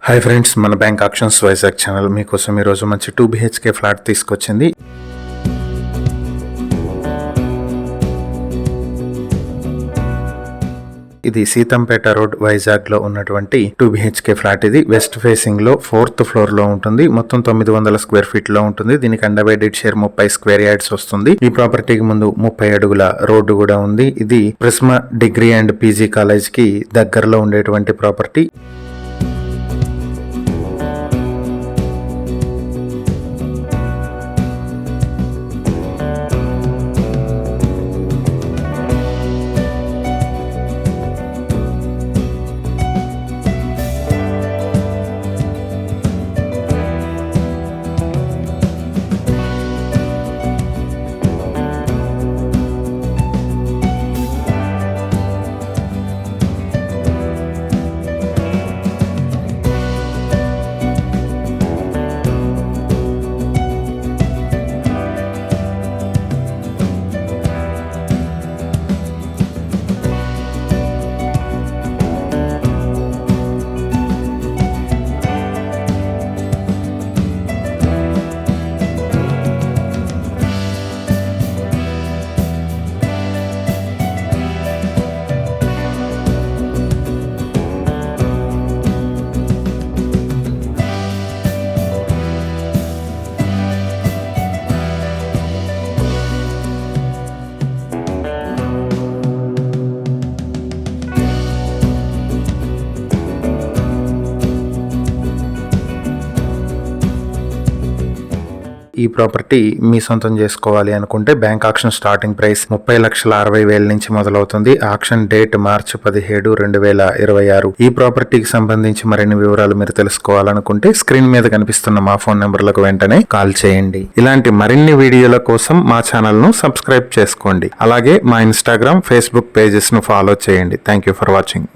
Hi friends, మన bank actions Vizag channel మీకోసం ఈరోజు మంచి 2 BHK ఫ్లాట్ తీసుకొచ్చింది. ఇది సీతంపేట రోడ్ వైజాగ్ లో ఉన్నటువంటి 2 BHK ఫ్లాట్. ఇది వెస్ట్ ఫేసింగ్ లో 4th ఫ్లోర్ లో ఉంటుంది. మొత్తం 900 స్క్వేర్ ఫీట్ లో ఉంటుంది. దీనికి అండర్వైడెడ్ షేర్ 30 స్క్వేర్ యార్డ్స్ వస్తుంది. ఈ ప్రాపర్టీకి ముందు 30 అడుగుల రోడ్డు కూడా ఉంది. ఇది Prisma degree and PG college కి దగ్గరలో ఉండేటువంటి ప్రాపర్టీ. ఈ ప్రాపర్టీ మీ సొంతం చేసుకోవాలి అనుకుంటే బ్యాంక్ ఆక్షన్ స్టార్టింగ్ ప్రైస్ 30,60,000 నుంచి మొదలవుతుంది. ఆక్షన్ డేట్ మార్చి 17, 2026. ఈ ప్రాపర్టీకి సంబంధించి మరిన్ని వివరాలు మీరు తెలుసుకోవాలనుకుంటే స్క్రీన్ మీద కనిపిస్తున్న మా ఫోన్ నెంబర్లకు వెంటనే కాల్ చేయండి. ఇలాంటి మరిన్ని వీడియోల కోసం మా ఛానల్ ను సబ్స్క్రైబ్ చేసుకోండి. అలాగే మా ఇన్స్టాగ్రామ్, ఫేస్బుక్ పేజెస్ ను ఫాలో చేయండి. Thank you for watching.